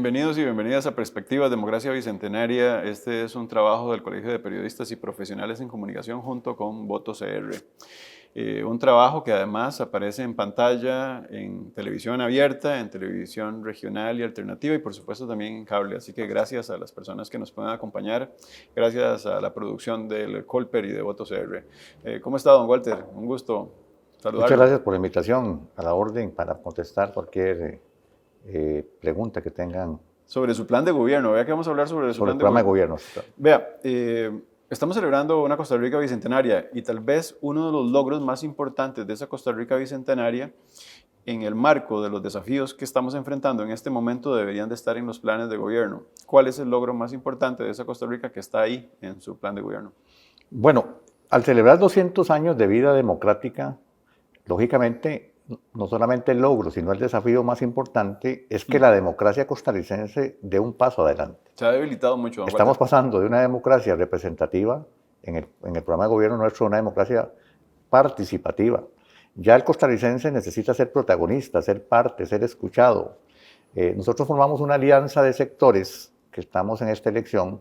Bienvenidos y bienvenidas a Perspectivas Democracia Bicentenaria. Este es un trabajo del Colegio de Periodistas y Profesionales en Comunicación junto con Voto CR. Un trabajo que además aparece en pantalla, en televisión abierta, en televisión regional y alternativa y por supuesto también en cable. Así que gracias a las personas que nos pueden acompañar, gracias a la producción del Colper y de Voto CR. ¿Cómo está, don Walter? Un gusto saludarlo. Muchas gracias por la invitación, a la orden para contestar cualquier pregunta que tengan. Sobre su plan de gobierno, vea que vamos a hablar sobre su Sobre plan el de programa de gobierno. gobierno. Vea, estamos celebrando una Costa Rica bicentenaria y tal vez uno de los logros más importantes de esa Costa Rica bicentenaria en el marco de los desafíos que estamos enfrentando en este momento deberían de estar en los planes de gobierno. ¿Cuál es el logro más importante de esa Costa Rica que está ahí en su plan de gobierno? Bueno, al celebrar 200 años de vida democrática, lógicamente, no solamente el logro, sino el desafío más importante es que la democracia costarricense dé un paso adelante. Se ha debilitado mucho, don Estamos Walter. pasando de una democracia representativa, en el programa de gobierno nuestro, a una democracia participativa. Ya el costarricense necesita ser protagonista, ser parte, ser escuchado. Nosotros formamos una alianza de sectores que estamos en esta elección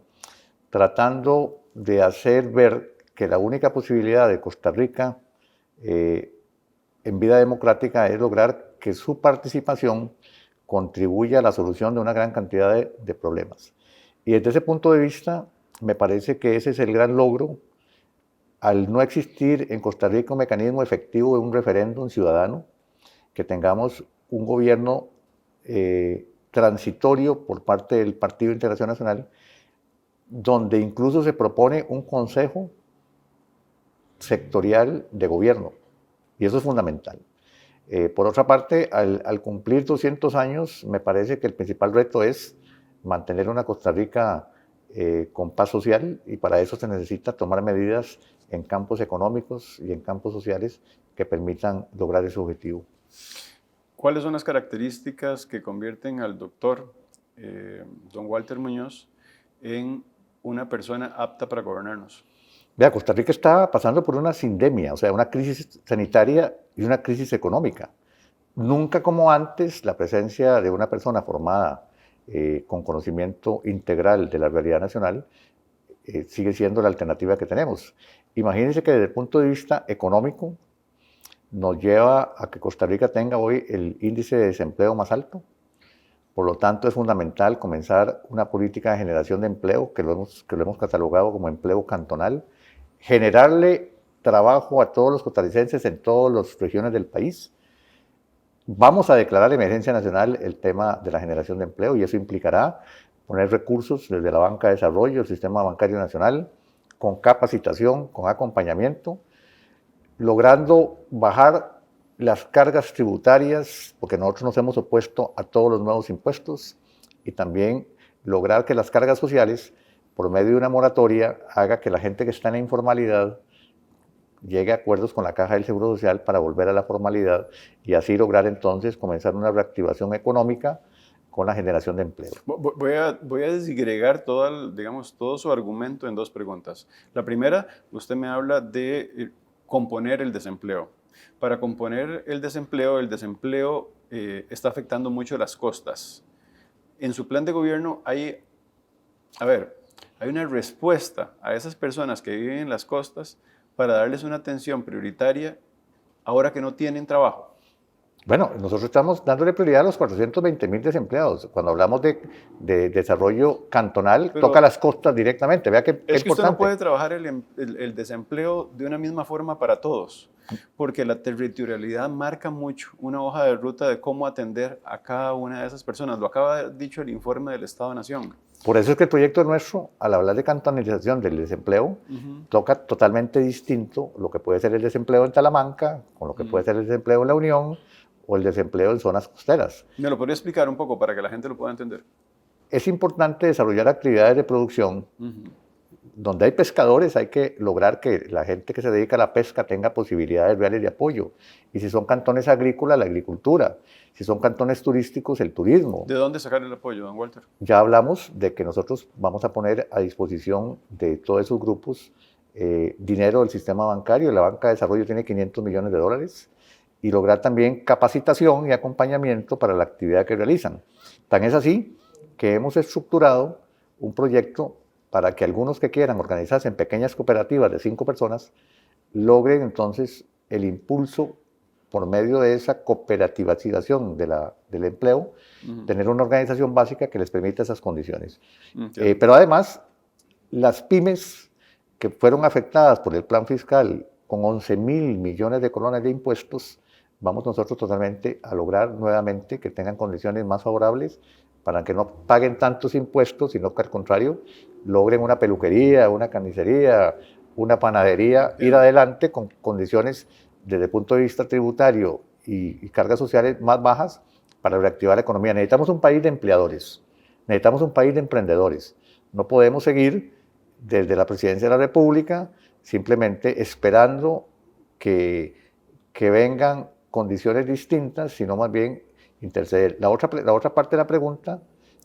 tratando de hacer ver que la única posibilidad de Costa Rica en vida democrática es lograr que su participación contribuya a la solución de una gran cantidad de problemas. Y desde ese punto de vista, me parece que ese es el gran logro. Al no existir en Costa Rica un mecanismo efectivo de un referéndum ciudadano, que tengamos un gobierno transitorio por parte del Partido Integración Nacional, donde incluso se propone un consejo sectorial de gobierno. Y eso es fundamental. Por otra parte, al cumplir 200 años, me parece que el principal reto es mantener una Costa Rica con paz social y para eso se necesita tomar medidas en campos económicos y en campos sociales que permitan lograr ese objetivo. ¿Cuáles son las características que convierten al doctor don Walter Muñoz en una persona apta para gobernarnos? Vea, Costa Rica está pasando por una sindemia, o sea, una crisis sanitaria y una crisis económica. Nunca como antes la presencia de una persona formada con conocimiento integral de la realidad nacional sigue siendo la alternativa que tenemos. Imagínense que desde el punto de vista económico nos lleva a que Costa Rica tenga hoy el índice de desempleo más alto. Por lo tanto, es fundamental comenzar una política de generación de empleo que lo hemos catalogado como empleo cantonal, generarle trabajo a todos los costarricenses en todas las regiones del país. Vamos a declarar emergencia nacional el tema de la generación de empleo y eso implicará poner recursos desde la banca de desarrollo, el sistema bancario nacional, con capacitación, con acompañamiento, logrando bajar las cargas tributarias, porque nosotros nos hemos opuesto a todos los nuevos impuestos, y también lograr que las cargas sociales, por medio de una moratoria, haga que la gente que está en la informalidad llegue a acuerdos con la Caja del Seguro Social para volver a la formalidad y así lograr entonces comenzar una reactivación económica con la generación de empleo. Voy a desagregar todo su argumento en dos preguntas. La primera, usted me habla de componer el desempleo. Para componer el desempleo está afectando mucho las costas. En su plan de gobierno hay una respuesta a esas personas que viven en las costas para darles una atención prioritaria ahora que no tienen trabajo. Bueno, nosotros estamos dándole prioridad a los 420,000 desempleados. Cuando hablamos de desarrollo cantonal, Pero toca las costas directamente. Vea qué es que importante. usted no puede trabajar el desempleo de una misma forma para todos, porque la territorialidad marca mucho una hoja de ruta de cómo atender a cada una de esas personas. Lo acaba dicho el informe del Estado-Nación. Por eso es que el proyecto nuestro, al hablar de cantonalización del desempleo, toca totalmente distinto lo que puede ser el desempleo en Talamanca, con lo que puede ser el desempleo en La Unión o el desempleo en zonas costeras. ¿Me lo podría explicar un poco para que la gente lo pueda entender? Es importante desarrollar actividades de producción. Donde hay pescadores hay que lograr que la gente que se dedica a la pesca tenga posibilidades reales de apoyo. Y si son cantones agrícolas, la agricultura. Si son cantones turísticos, el turismo. ¿De dónde sacar el apoyo, don Walter? Ya hablamos de que nosotros vamos a poner a disposición de todos esos grupos dinero del sistema bancario. La banca de desarrollo tiene 500 millones de dólares. Y lograr también capacitación y acompañamiento para la actividad que realizan. Tan es así que hemos estructurado un proyecto para que algunos que quieran organizarse en pequeñas cooperativas de 5 personas logren entonces el impulso por medio de esa cooperativización del empleo, tener una organización básica que les permita esas condiciones. Pero además, las pymes que fueron afectadas por el plan fiscal con 11.000 millones de colones de impuestos, vamos nosotros totalmente a lograr nuevamente que tengan condiciones más favorables para que no paguen tantos impuestos, sino que al contrario, logren una peluquería, una carnicería, una panadería, ir adelante con condiciones desde el punto de vista tributario y cargas sociales más bajas para reactivar la economía. Necesitamos un país de empleadores, necesitamos un país de emprendedores. No podemos seguir desde la Presidencia de la República simplemente esperando que vengan condiciones distintas, sino más bien interceder. La otra parte de la pregunta...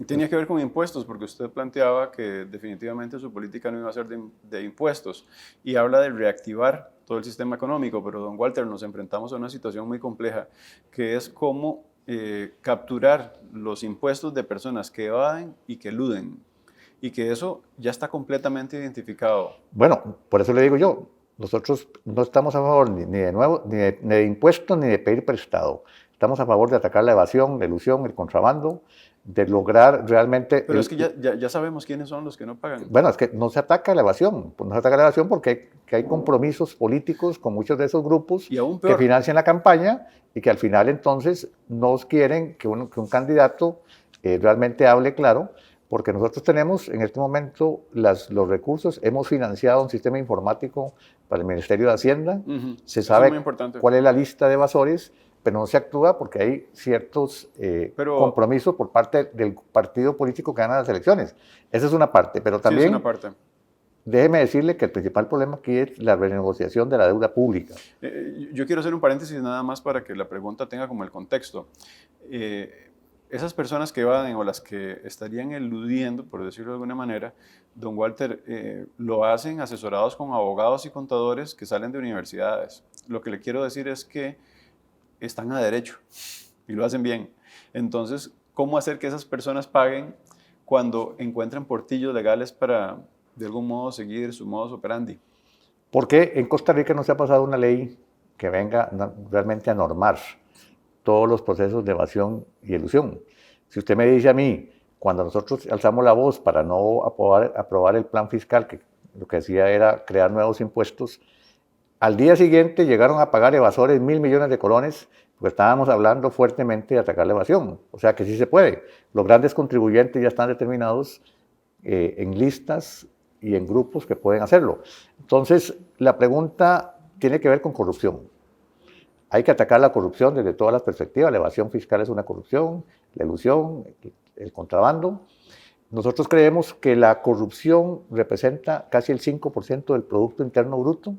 Tenía que ver con impuestos, porque usted planteaba que definitivamente su política no iba a ser de impuestos y habla de reactivar todo el sistema económico, pero don Walter, nos enfrentamos a una situación muy compleja, que es cómo capturar los impuestos de personas que evaden y que eluden, y que eso ya está completamente identificado. Bueno, por eso le digo yo, nosotros no estamos a favor ni de impuestos ni de pedir prestado. Estamos a favor de atacar la evasión, la elusión, el contrabando, de lograr realmente... Pero es que ya sabemos quiénes son los que no pagan. Bueno, es que no se ataca la evasión. No se ataca la evasión porque hay compromisos políticos con muchos de esos grupos que financian la campaña y que al final entonces no quieren que un candidato realmente hable claro, porque nosotros tenemos en este momento los recursos, hemos financiado un sistema informático para el Ministerio de Hacienda, se sabe cuál es la lista de evasores, pero no se actúa porque hay ciertos compromisos por parte del partido político que gana las elecciones. Esa es una parte, pero también... Sí, es una parte. Déjeme decirle que el principal problema aquí es la renegociación de la deuda pública. Yo quiero hacer un paréntesis nada más para que la pregunta tenga como el contexto. Esas personas que evaden o las que estarían eludiendo, por decirlo de alguna manera, don Walter, lo hacen asesorados con abogados y contadores que salen de universidades. Lo que le quiero decir es que están a derecho y lo hacen bien. Entonces, ¿cómo hacer que esas personas paguen cuando encuentran portillos legales para, de algún modo, seguir su modus operandi? ¿Por qué en Costa Rica no se ha pasado una ley que venga realmente a normar todos los procesos de evasión y elusión? Si usted me dice a mí, cuando nosotros alzamos la voz para no aprobar el plan fiscal, que lo que hacía era crear nuevos impuestos, al día siguiente llegaron a pagar evasores 1.000 millones de colones, porque estábamos hablando fuertemente de atacar la evasión. O sea que sí se puede. Los grandes contribuyentes ya están determinados en listas y en grupos que pueden hacerlo. Entonces, la pregunta tiene que ver con corrupción. Hay que atacar la corrupción desde todas las perspectivas. La evasión fiscal es una corrupción, la elusión, el contrabando. Nosotros creemos que la corrupción representa casi el 5% del Producto Interno Bruto.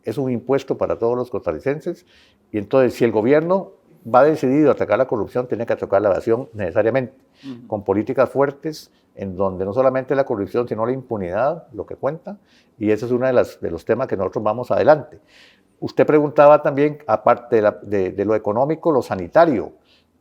Es un impuesto para todos los costarricenses. Y entonces, si el gobierno va decidido a atacar la corrupción, tiene que atacar la evasión necesariamente, con políticas fuertes, en donde no solamente la corrupción, sino la impunidad, lo que cuenta. Y ese es uno de los temas que nosotros vamos adelante. Usted preguntaba también, aparte de lo económico, lo sanitario.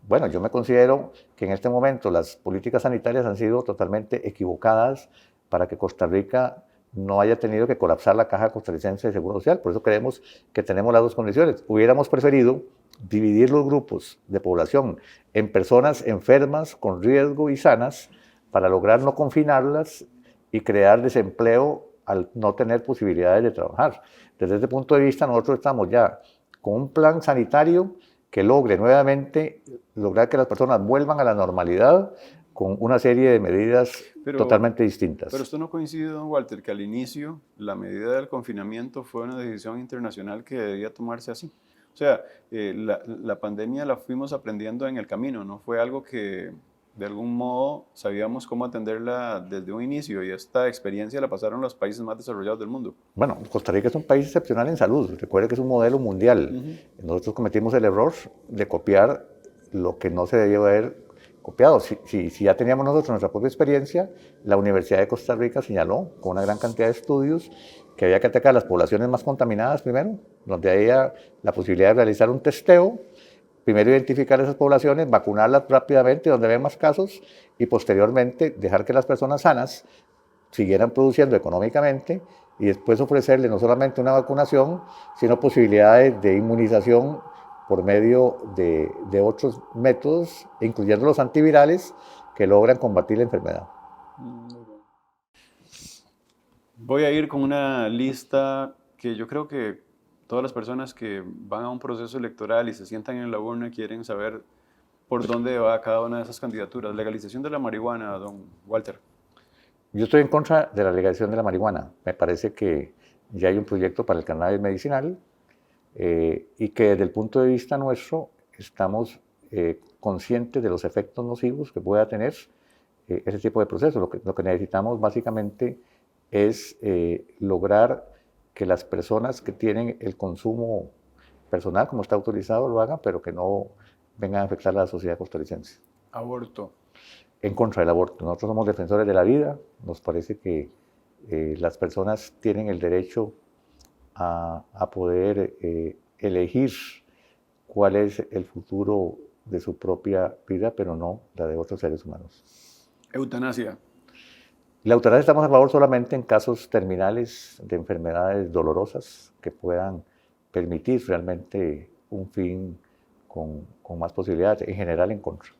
Bueno, yo me considero que en este momento las políticas sanitarias han sido totalmente equivocadas para que Costa Rica no haya tenido que colapsar la Caja Costarricense de Seguro Social. Por eso creemos que tenemos las dos condiciones. Hubiéramos preferido dividir los grupos de población en personas enfermas, con riesgo y sanas, para lograr no confinarlas y crear desempleo al no tener posibilidades de trabajar. Desde ese punto de vista, nosotros estamos ya con un plan sanitario que logre nuevamente lograr que las personas vuelvan a la normalidad con una serie de medidas totalmente distintas. Pero esto no coincide, don Walter, que al inicio la medida del confinamiento fue una decisión internacional que debía tomarse así. O sea, la pandemia la fuimos aprendiendo en el camino, no fue algo que de algún modo sabíamos cómo atenderla desde un inicio, y esta experiencia la pasaron los países más desarrollados del mundo. Bueno, Costa Rica es un país excepcional en salud. Recuerde que es un modelo mundial. Nosotros cometimos el error de copiar lo que no se debió haber copiado. Si ya teníamos nosotros nuestra propia experiencia, la Universidad de Costa Rica señaló con una gran cantidad de estudios que había que atacar las poblaciones más contaminadas primero, donde había la posibilidad de realizar un testeo primero identificar esas poblaciones, vacunarlas rápidamente donde ven más casos y posteriormente dejar que las personas sanas siguieran produciendo económicamente y después ofrecerle no solamente una vacunación, sino posibilidades de inmunización por medio de otros métodos, incluyendo los antivirales, que logran combatir la enfermedad. Voy a ir con una lista que yo creo que todas las personas que van a un proceso electoral y se sientan en la urna quieren saber por dónde va cada una de esas candidaturas. Legalización de la marihuana, don Walter. Yo estoy en contra de la legalización de la marihuana. Me parece que ya hay un proyecto para el cannabis medicinal y que desde el punto de vista nuestro estamos conscientes de los efectos nocivos que pueda tener ese tipo de procesos. Lo que necesitamos básicamente es lograr que las personas que tienen el consumo personal, como está autorizado, lo hagan, pero que no vengan a afectar a la sociedad costarricense. Aborto. En contra del aborto. Nosotros somos defensores de la vida. Nos parece que las personas tienen el derecho a poder elegir cuál es el futuro de su propia vida, pero no la de otros seres humanos. Eutanasia. La eutanasia estamos a favor solamente en casos terminales de enfermedades dolorosas que puedan permitir realmente un fin con más posibilidades, en general en contra.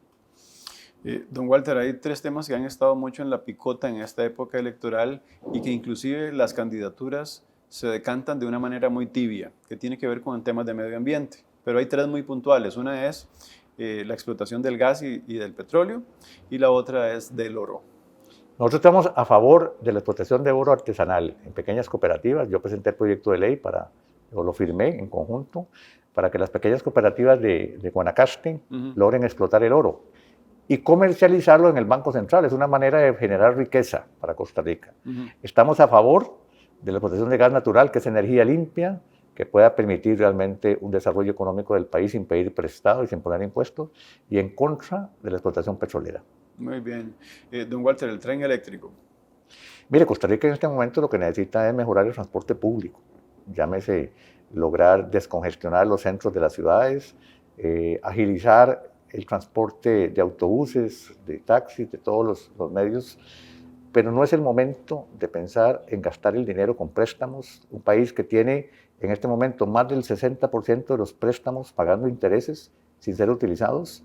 Don Walter, hay tres temas que han estado mucho en la picota en esta época electoral y que inclusive las candidaturas se decantan de una manera muy tibia, que tiene que ver con temas de medio ambiente. Pero hay tres muy puntuales. Una es la explotación del gas y del petróleo y la otra es del oro. Nosotros estamos a favor de la explotación de oro artesanal en pequeñas cooperativas. Yo presenté el proyecto de ley o lo firmé en conjunto, para que las pequeñas cooperativas de Guanacaste logren explotar el oro y comercializarlo en el Banco Central. Es una manera de generar riqueza para Costa Rica. Estamos a favor de la explotación de gas natural, que es energía limpia, que pueda permitir realmente un desarrollo económico del país sin pedir prestado y sin poner impuestos, y en contra de la explotación petrolera. Muy bien. Don Walter, el tren eléctrico. Mire, Costa Rica en este momento lo que necesita es mejorar el transporte público. Llámese lograr descongestionar los centros de las ciudades, agilizar el transporte de autobuses, de taxis, de todos los medios, pero no es el momento de pensar en gastar el dinero con préstamos. Un país que tiene en este momento más del 60% de los préstamos pagando intereses sin ser utilizados,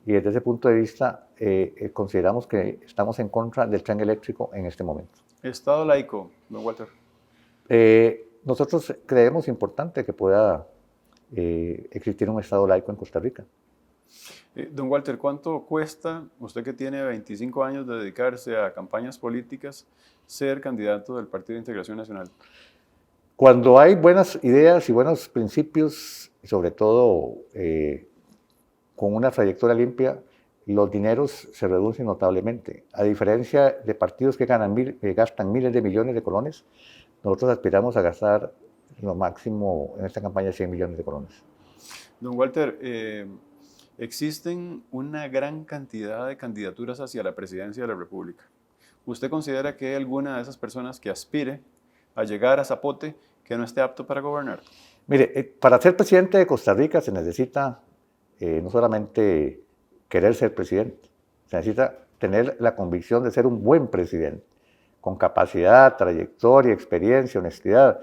y desde ese punto de vista consideramos que estamos en contra del tren eléctrico en este momento. Estado laico, don Walter. Nosotros creemos importante que pueda existir un Estado laico en Costa Rica. Don Walter, ¿cuánto cuesta, usted que tiene 25 años de dedicarse a campañas políticas, ser candidato del Partido de Integración Nacional? Cuando hay buenas ideas y buenos principios, y sobre todo con una trayectoria limpia, los dineros se reducen notablemente. A diferencia de partidos que gastan miles de millones de colones, nosotros aspiramos a gastar lo máximo en esta campaña 100 millones de colones. Don Walter, existen una gran cantidad de candidaturas hacia la presidencia de la República. ¿Usted considera que hay alguna de esas personas que aspire a llegar a Zapote que no esté apto para gobernar? Mire, para ser presidente de Costa Rica se necesita no solamente querer ser presidente, se necesita tener la convicción de ser un buen presidente, con capacidad, trayectoria, experiencia, honestidad.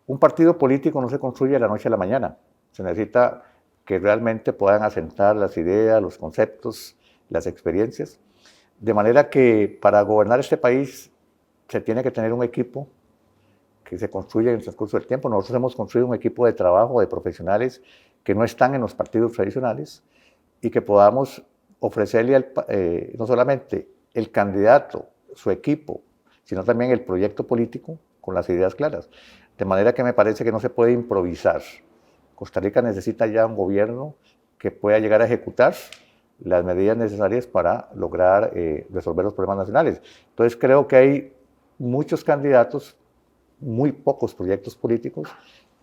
Un partido político no se construye de la noche a la mañana, se necesita que realmente puedan asentar las ideas, los conceptos, las experiencias, de manera que para gobernar este país se tiene que tener un equipo que se construye en el transcurso del tiempo. Nosotros hemos construido un equipo de trabajo de profesionales que no están en los partidos tradicionales y que podamos ofrecerle no solamente el candidato, su equipo, sino también el proyecto político con las ideas claras. De manera que me parece que no se puede improvisar. Costa Rica necesita ya un gobierno que pueda llegar a ejecutar las medidas necesarias para lograr resolver los problemas nacionales. Entonces creo que hay muchos candidatos, muy pocos proyectos políticos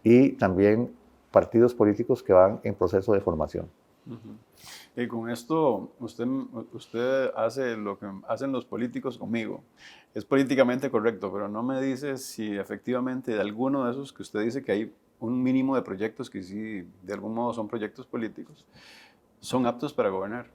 y también partidos políticos que van en proceso de formación. Y con esto usted hace lo que hacen los políticos conmigo. Es políticamente correcto, pero no me dice si efectivamente de alguno de esos que usted dice que hay un mínimo de proyectos que sí, de algún modo son proyectos políticos. son aptos para gobernar.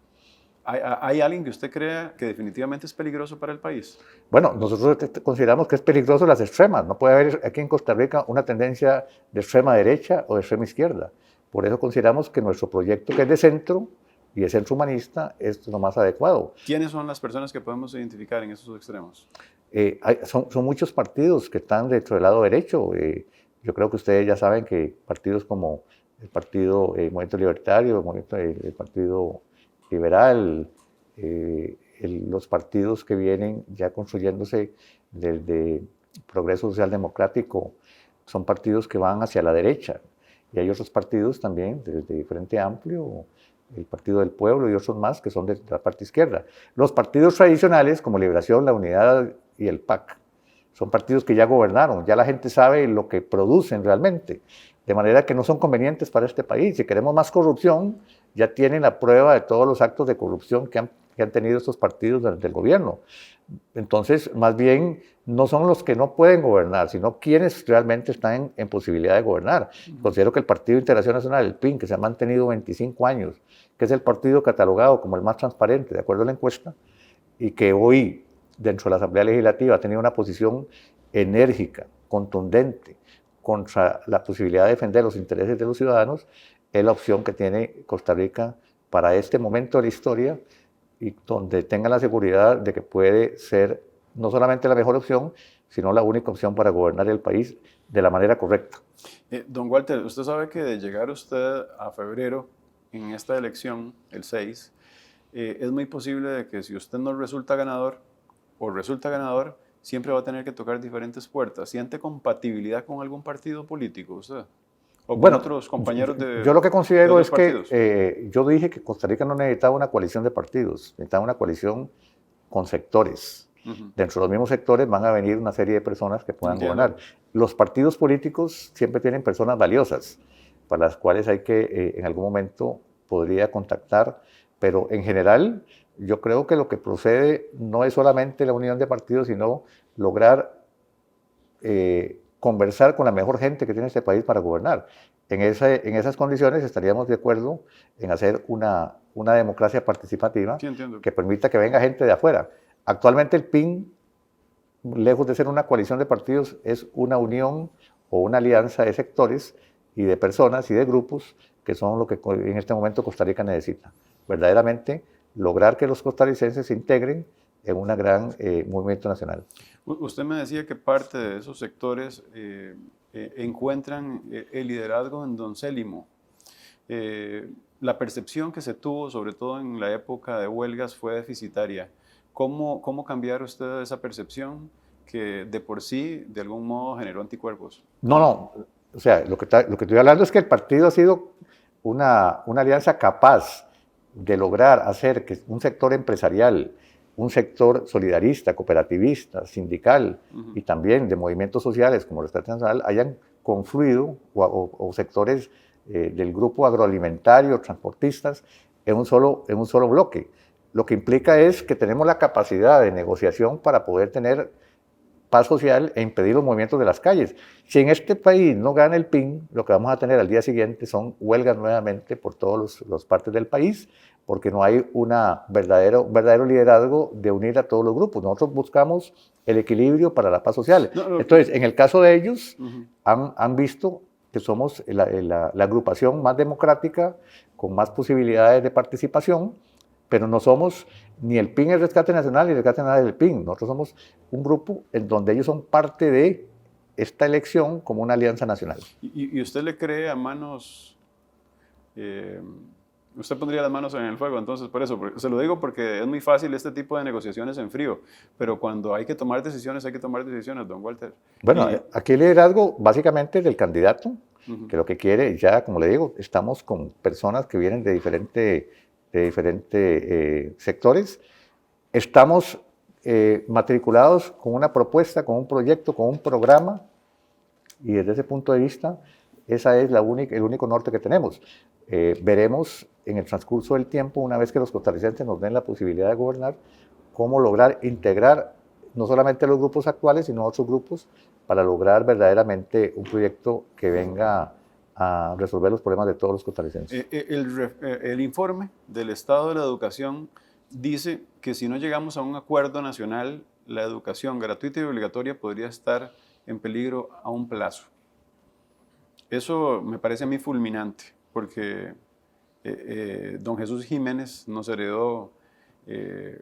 ¿Hay alguien que usted crea que definitivamente es peligroso para el país? Bueno, nosotros consideramos que es peligroso las extremas. No puede haber aquí en Costa Rica una tendencia de extrema derecha o de extrema izquierda. Por eso consideramos que nuestro proyecto, que es de centro y de centro humanista, es lo más adecuado. ¿Quiénes son las personas que podemos identificar en esos extremos? Son muchos partidos que están dentro del lado derecho. Yo creo que ustedes ya saben que partidos como el Partido Movimiento Libertario, el Partido Liberal, los partidos que vienen ya construyéndose desde Progreso Social Democrático, son partidos que van hacia la derecha. Y hay otros partidos también, desde Frente Amplio, el Partido del Pueblo y otros más que son de la parte izquierda. Los partidos tradicionales, como Liberación, la Unidad y el PAC, son partidos que ya gobernaron, ya la gente sabe lo que producen realmente, de manera que no son convenientes para este país. Si queremos más corrupción, ya tienen la prueba de todos los actos de corrupción que han tenido estos partidos durante el gobierno. Entonces, más bien, no son los que no pueden gobernar, sino quienes realmente están en posibilidad de gobernar. Considero que el Partido de Integración Nacional, el PIN, que se ha mantenido 25 años, que es el partido catalogado como el más transparente, de acuerdo a la encuesta, y que hoy, dentro de la Asamblea Legislativa, ha tenido una posición enérgica, contundente, contra la posibilidad de defender los intereses de los ciudadanos, es la opción que tiene Costa Rica para este momento de la historia, y donde tenga la seguridad de que puede ser no solamente la mejor opción, sino la única opción para gobernar el país de la manera correcta. Don Walter, usted sabe que de llegar usted a febrero en esta elección, el 6, es muy posible de que si usted no resulta ganador o resulta ganador, siempre va a tener que tocar diferentes puertas. ¿Siente compatibilidad con algún partido político usted? ¿O con otros compañeros de yo lo que considero es partidos? Que yo dije que Costa Rica no necesitaba una coalición de partidos, necesitaba una coalición con sectores. Dentro de los mismos sectores van a venir una serie de personas que puedan gobernar. Los partidos políticos siempre tienen personas valiosas, para las cuales hay que, en algún momento, podría contactar, pero en general, yo creo que lo que procede no es solamente la unión de partidos, sino lograr conversar con la mejor gente que tiene este país para gobernar. En esas condiciones estaríamos de acuerdo en hacer una democracia participativa que permita que venga gente de afuera. Actualmente el PIN, lejos de ser una coalición de partidos, es una unión o una alianza de sectores y de personas y de grupos que son lo que en este momento Costa Rica necesita. Verdaderamente lograr que los costarricenses se integren en un gran movimiento nacional. Usted me decía que parte de esos sectores encuentran el liderazgo en don Célimo. La percepción que se tuvo, sobre todo en la época de huelgas, fue deficitaria. ¿Cómo cambiar usted esa percepción que de por sí, de algún modo, generó anticuerpos? No. O sea, lo que estoy hablando es que el partido ha sido una alianza capaz de lograr hacer que un sector empresarial, un sector solidarista, cooperativista, sindical y también de movimientos sociales como el Rescate Nacional hayan confluido, o sectores del grupo agroalimentario, transportistas, en un solo bloque. Lo que implica es que tenemos la capacidad de negociación para poder tener paz social e impedir los movimientos de las calles. Si en este país no gana el PIN, lo que vamos a tener al día siguiente son huelgas nuevamente por todas las partes del país, porque no hay un verdadero liderazgo de unir a todos los grupos. Nosotros buscamos el equilibrio para la paz social. Entonces, en el caso de ellos, han visto que somos la agrupación más democrática, con más posibilidades de participación, pero no somos ni el PIN el Rescate Nacional ni el Rescate Nacional del PIN. Nosotros somos un grupo en donde ellos son parte de esta elección como una alianza nacional. ¿Y usted le cree a manos... usted pondría las manos en el fuego, entonces, por eso, se lo digo porque es muy fácil este tipo de negociaciones en frío, pero cuando hay que tomar decisiones, don Walter. Bueno, aquí el liderazgo básicamente del candidato, que lo que quiere, ya como le digo, estamos con personas que vienen de diferentes sectores, estamos matriculados con una propuesta, con un proyecto, con un programa, y desde ese punto de vista, ese es el único norte que tenemos. Veremos en el transcurso del tiempo, una vez que los costarricenses nos den la posibilidad de gobernar, cómo lograr integrar no solamente los grupos actuales, sino otros grupos, para lograr verdaderamente un proyecto que venga a resolver los problemas de todos los costarricenses. El informe del estado de la educación dice que si no llegamos a un acuerdo nacional, la educación gratuita y obligatoria podría estar en peligro a un plazo. Eso me parece a mí fulminante, porque don Jesús Jiménez nos heredó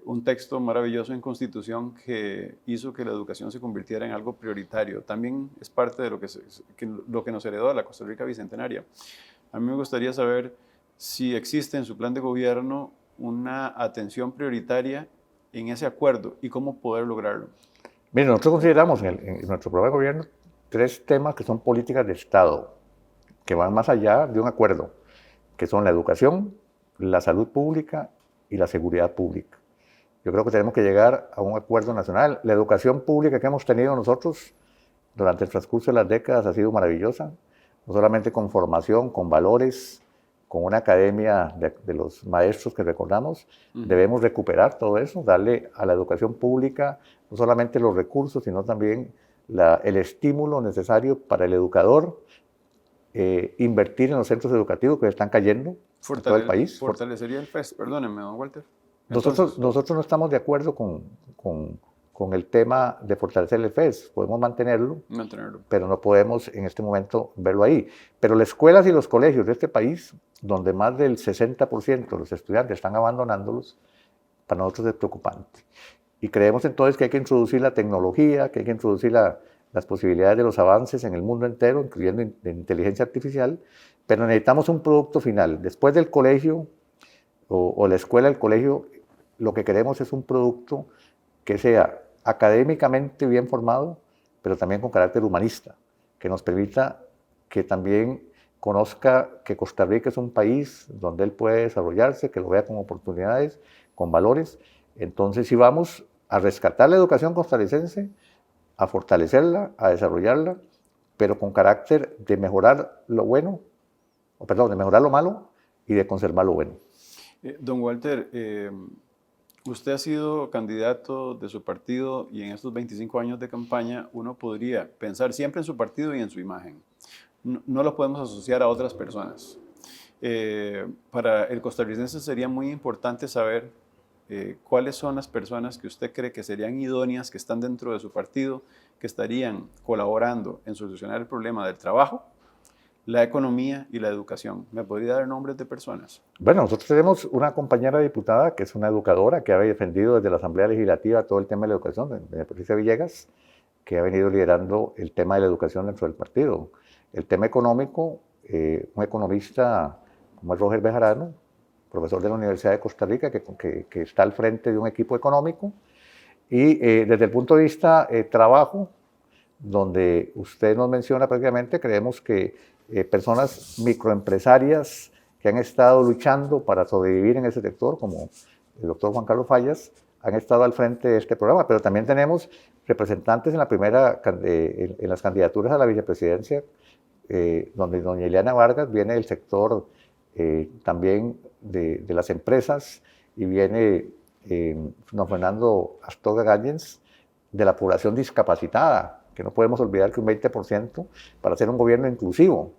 un texto maravilloso en Constitución que hizo que la educación se convirtiera en algo prioritario. También es parte de lo que nos heredó la Costa Rica Bicentenaria. A mí me gustaría saber si existe en su plan de gobierno una atención prioritaria en ese acuerdo y cómo poder lograrlo. Mire, nosotros consideramos en nuestro programa de gobierno 3 temas que son políticas de Estado, que van más allá de un acuerdo, que son la educación, la salud pública y la seguridad pública. Yo creo que tenemos que llegar a un acuerdo nacional. La educación pública que hemos tenido nosotros durante el transcurso de las décadas ha sido maravillosa, no solamente con formación, con valores, con una academia de los maestros que recordamos. Debemos recuperar todo eso, darle a la educación pública no solamente los recursos, sino también el estímulo necesario para el educador, invertir en los centros educativos que están cayendo en todo el país. Fortalecería el FES, perdónenme, don Walter. Nosotros no estamos de acuerdo con el tema de fortalecer el FES. Podemos mantenerlo, pero no podemos en este momento verlo ahí. Pero las escuelas y los colegios de este país, donde más del 60% de los estudiantes están abandonándolos, para nosotros es preocupante. Y creemos entonces que hay que introducir la tecnología, que hay que introducir las posibilidades de los avances en el mundo entero, incluyendo inteligencia artificial, pero necesitamos un producto final. Después del colegio o la escuela, el colegio, lo que queremos es un producto que sea académicamente bien formado, pero también con carácter humanista, que nos permita que también conozca que Costa Rica es un país donde él puede desarrollarse, que lo vea con oportunidades, con valores. Entonces, si vamos a rescatar la educación costarricense, a fortalecerla, a desarrollarla, pero con carácter de mejorar lo bueno, de mejorar lo malo y de conservar lo bueno. Don Walter, usted ha sido candidato de su partido y en estos 25 años de campaña uno podría pensar siempre en su partido y en su imagen. No lo podemos asociar a otras personas. Para el costarricense sería muy importante saber cuáles son las personas que usted cree que serían idóneas, que están dentro de su partido, que estarían colaborando en solucionar el problema del trabajo, la economía y la educación. ¿Me podría dar nombres de personas? Bueno, nosotros tenemos una compañera diputada que es una educadora que ha defendido desde la Asamblea Legislativa todo el tema de la educación, doña Patricia Villegas, que ha venido liderando el tema de la educación dentro del partido. El tema económico, un economista como es Roger Bejarano, profesor de la Universidad de Costa Rica, que está al frente de un equipo económico. Y desde el punto de vista trabajo, donde usted nos menciona prácticamente, creemos que personas microempresarias que han estado luchando para sobrevivir en ese sector, como el doctor Juan Carlos Fallas, han estado al frente de este programa, pero también tenemos representantes en las candidaturas a la vicepresidencia, donde doña Ileana Vargas viene del sector también de las empresas y viene don Fernando Astorga Gállez de la población discapacitada, que no podemos olvidar que un 20% para hacer un gobierno inclusivo.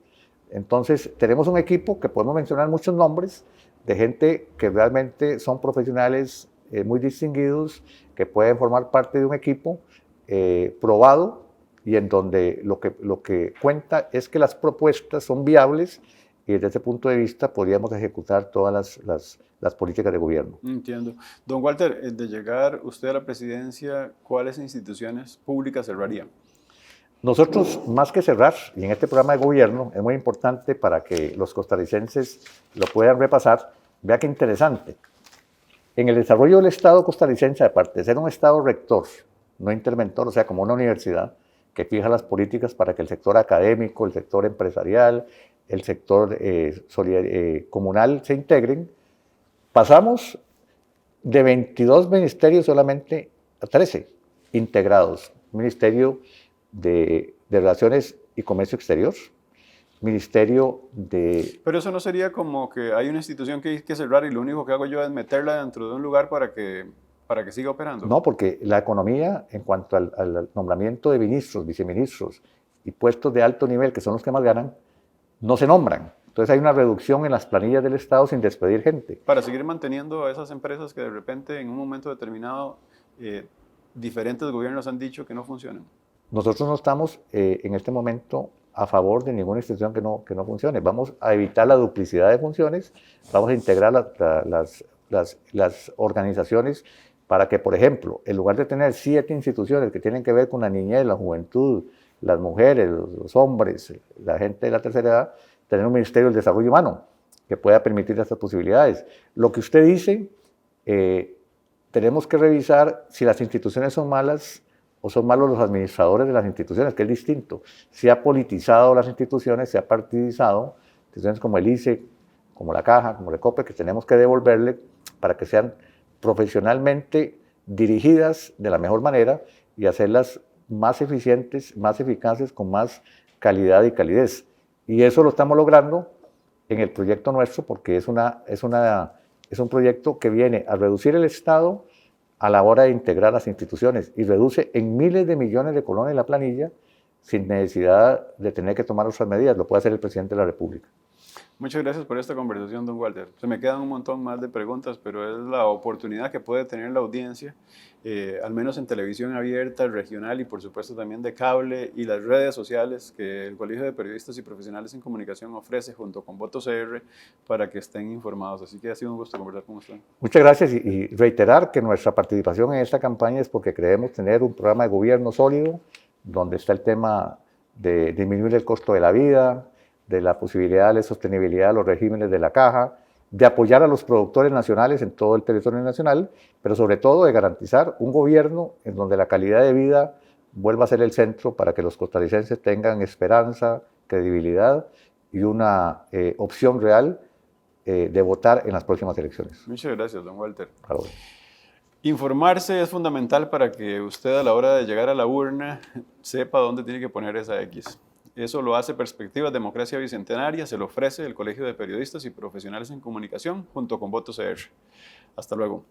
Entonces, tenemos un equipo que podemos mencionar muchos nombres de gente que realmente son profesionales muy distinguidos, que pueden formar parte de un equipo probado y en donde lo que cuenta es que las propuestas son viables y desde ese punto de vista podríamos ejecutar todas las políticas de gobierno. Entiendo. Don Walter, de llegar usted a la presidencia, ¿cuáles instituciones públicas cerrarían? Nosotros, más que cerrar, y en este programa de gobierno, es muy importante para que los costarricenses lo puedan repasar, vea qué interesante. En el desarrollo del Estado costarricense, aparte de ser un Estado rector, no interventor, o sea, como una universidad, que fija las políticas para que el sector académico, el sector empresarial, el sector comunal se integren, pasamos de 22 ministerios solamente a 13 integrados. Ministerio de Relaciones y Comercio Exterior, Ministerio de... Pero eso no sería como que hay una institución que hay que cerrar y lo único que hago yo es meterla dentro de un lugar para que siga operando. No, porque la economía, en cuanto al nombramiento de ministros, viceministros y puestos de alto nivel, que son los que más ganan, no se nombran. Entonces hay una reducción en las planillas del Estado sin despedir gente. Para seguir manteniendo a esas empresas que de repente en un momento determinado diferentes gobiernos han dicho que no funcionan. Nosotros no estamos en este momento a favor de ninguna institución que no funcione. Vamos a evitar la duplicidad de funciones, vamos a integrar las organizaciones para que, por ejemplo, en lugar de tener 7 instituciones que tienen que ver con la niñez, la juventud, las mujeres, los hombres, la gente de la tercera edad, tener un Ministerio del Desarrollo Humano que pueda permitir estas posibilidades. Lo que usted dice, tenemos que revisar si las instituciones son malas o son malos los administradores de las instituciones, que es distinto. Se ha politizado las instituciones, se ha partidizado, instituciones como el ICE, como la Caja, como el ECOPE, que tenemos que devolverle para que sean profesionalmente dirigidas de la mejor manera y hacerlas más eficientes, más eficaces, con más calidad y calidez. Y eso lo estamos logrando en el proyecto nuestro porque es un proyecto que viene a reducir el Estado a la hora de integrar las instituciones y reduce en miles de millones de colones la planilla sin necesidad de tener que tomar otras medidas. Lo puede hacer el presidente de la República. Muchas gracias por esta conversación, don Walter. Se me quedan un montón más de preguntas, pero es la oportunidad que puede tener la audiencia, al menos en televisión abierta, regional y por supuesto también de cable y las redes sociales que el Colegio de Periodistas y Profesionales en Comunicación ofrece junto con Voto CR para que estén informados. Así que ha sido un gusto conversar con usted. Muchas gracias y reiterar que nuestra participación en esta campaña es porque creemos tener un programa de gobierno sólido donde está el tema de disminuir el costo de la vida, de la posibilidad de sostenibilidad de los regímenes de la Caja, de apoyar a los productores nacionales en todo el territorio nacional, pero sobre todo de garantizar un gobierno en donde la calidad de vida vuelva a ser el centro para que los costarricenses tengan esperanza, credibilidad y una opción real de votar en las próximas elecciones. Muchas gracias, don Walter. Claro. Informarse es fundamental para que usted a la hora de llegar a la urna sepa dónde tiene que poner esa X. Eso lo hace Perspectivas Democracia Bicentenaria, se lo ofrece el Colegio de Periodistas y Profesionales en Comunicación junto con Voto CR. Hasta luego.